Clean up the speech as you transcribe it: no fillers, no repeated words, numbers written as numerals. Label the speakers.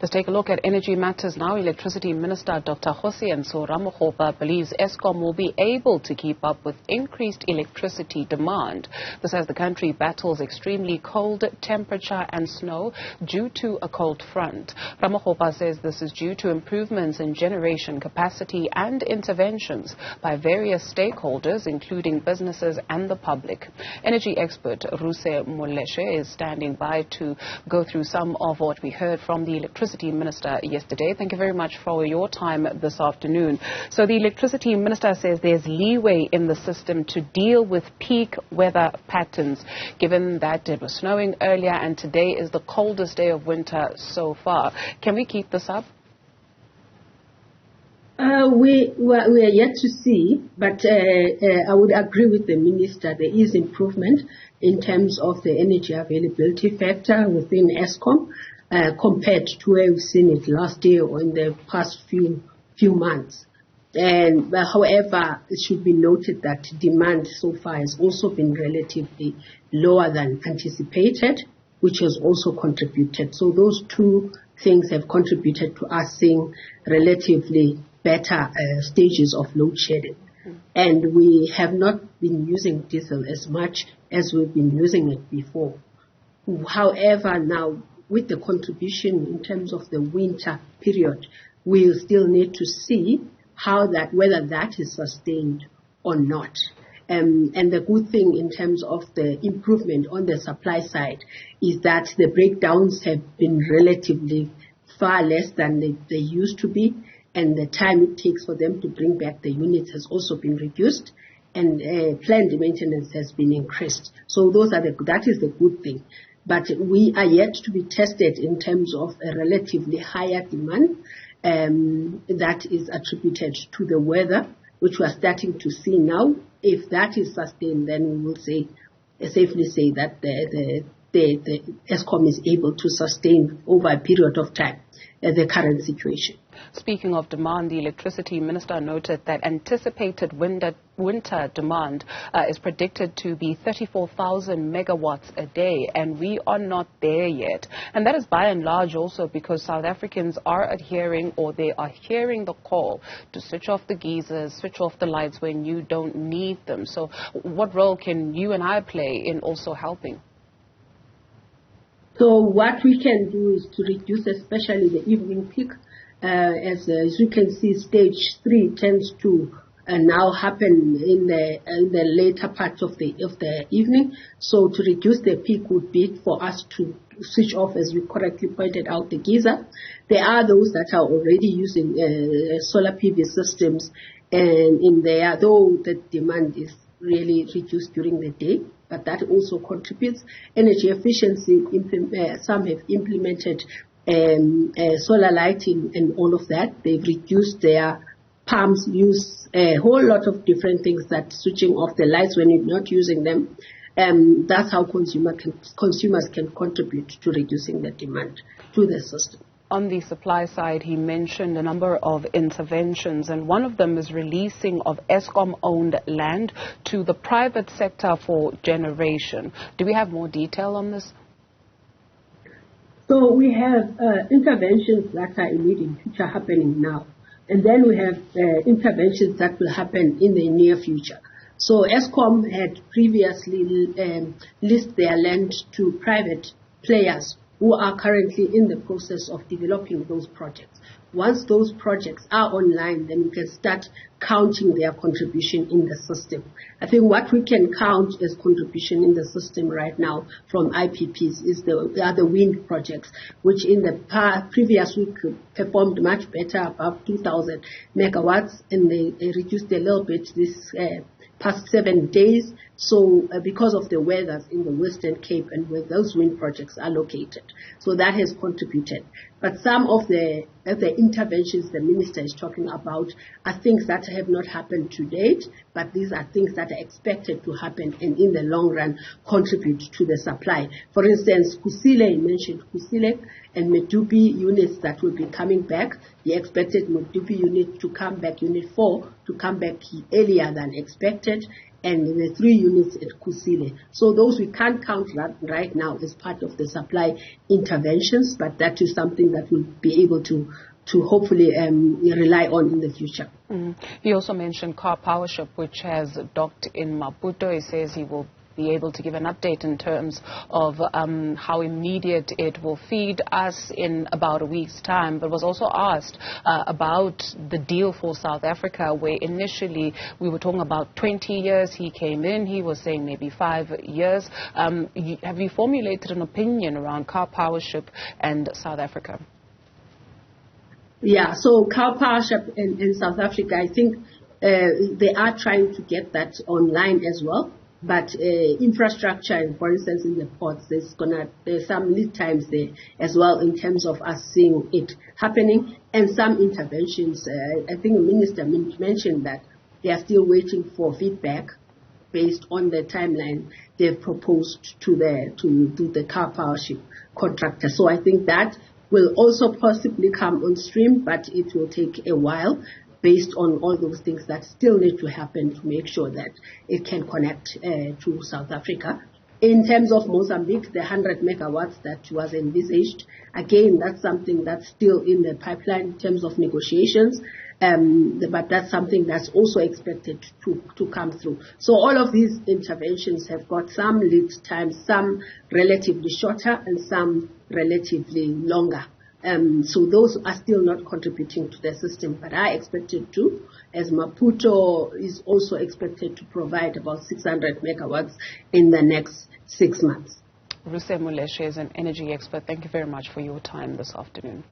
Speaker 1: Let's take a look at energy matters now. Electricity Minister Dr. Kgosientsho Ramokgopa believes Eskom will be able to keep up with increased electricity demand. This as the country battles extremely cold temperature and snow due to a cold front. Ramokgopa says this is due to improvements in generation capacity and interventions by various stakeholders, including businesses and the public. Energy expert Ruse Moleshe is standing by to go through some of what we heard from the Electricity Minister yesterday. Thank you very much for your time this afternoon. So the Electricity Minister says there's leeway in the system to deal with peak weather patterns, given that it was snowing earlier and today is the coldest day of winter so far. Can we keep this up?
Speaker 2: We are yet to see, but I would agree with the Minister. There is improvement in terms of the energy availability factor within Eskom compared to where we've seen it last year or in the past few months. However, it should be noted that demand so far has also been relatively lower than anticipated, which has also contributed. So those two things have contributed to us seeing relatively better stages of load shedding. And we have not been using diesel as much as we've been using it before. However, now with the contribution in terms of the winter period, we'll still need to see whether that is sustained or not. And the good thing in terms of the improvement on the supply side is that the breakdowns have been relatively far less than they used to be, and the time it takes for them to bring back the units has also been reduced, and planned maintenance has been increased. So that is the good thing. But we are yet to be tested in terms of a relatively higher demand that is attributed to the weather, which we are starting to see now. If that is sustained, then we will safely say that the Eskom is able to sustain over a period of time the current situation.
Speaker 1: Speaking of demand, the Electricity Minister noted that anticipated winter demand is predicted to be 34,000 megawatts a day, and we are not there yet. And that is by and large also because South Africans are adhering, or they are hearing the call to switch off the geysers, switch off the lights when you don't need them. So what role can you and I play in also helping?
Speaker 2: So what we can do is to reduce especially the evening peak. As you can see, stage 3 tends to now happen in the later part of the evening. So to reduce the peak would be for us to switch off, as you correctly pointed out, the geyser. There are those that are already using solar PV systems, and in there, though the demand is really reduced during the day, but that also contributes. Energy efficiency, some have implemented solar lighting and all of that. They've reduced their pumps, use a whole lot of different things, that switching off the lights when you're not using them. That's how consumers can contribute to reducing the demand to the system.
Speaker 1: On the supply side, he mentioned a number of interventions, and one of them is releasing of Eskom-owned land to the private sector for generation. Do we have more detail on this?
Speaker 2: So we have interventions that are immediate, which are happening now. And then we have interventions that will happen in the near future. So Eskom had previously leased their land to private players who are currently in the process of developing those projects. Once those projects are online, then we can start counting their contribution in the system. I think what we can count as contribution in the system right now from IPPs is the wind projects, which in the previous week performed much better, above 2,000 megawatts, and they reduced a little bit this past 7 days. So because of the weathers in the Western Cape and where those wind projects are located. So that has contributed. But some of the interventions the Minister is talking about are things that have not happened to date, but these are things that are expected to happen and in the long run contribute to the supply. For instance, Kusile, he mentioned Kusile and Medupi units that will be coming back. He expected Medupi unit to come back, unit 4, to come back earlier than expected. and the 3 units at Kusile. So those we can't count right now as part of the supply interventions, but that is something that we'll be able to hopefully rely on in the future.
Speaker 1: He also mentioned Car Powership, which has docked in Maputo. He says he will be able to give an update in terms of how immediate it will feed us in about a week's time, but was also asked about the deal for South Africa, where initially we were talking about 20 years. He came in, he was saying maybe 5 years. Have you formulated an opinion around Car Powership and South Africa?
Speaker 2: Yeah, so Car Powership in South Africa, I think they are trying to get that online as well. But infrastructure, for instance, in the ports, there's some lead times there as well in terms of us seeing it happening, and some interventions. I think the minister mentioned that they are still waiting for feedback based on the timeline they've proposed to the Car Powership contractor. So I think that will also possibly come on stream, but it will take a while, based on all those things that still need to happen to make sure that it can connect to South Africa. In terms of Mozambique, the 100 megawatts that was envisaged, again, that's something that's still in the pipeline in terms of negotiations, but that's something that's also expected to come through. So all of these interventions have got some lead time, some relatively shorter and some relatively longer. So those are still not contributing to the system, but are expected to, as Maputo is also expected to provide about 600 megawatts in the next 6 months.
Speaker 1: Ruse Moleshe is an energy expert. Thank you very much for your time this afternoon.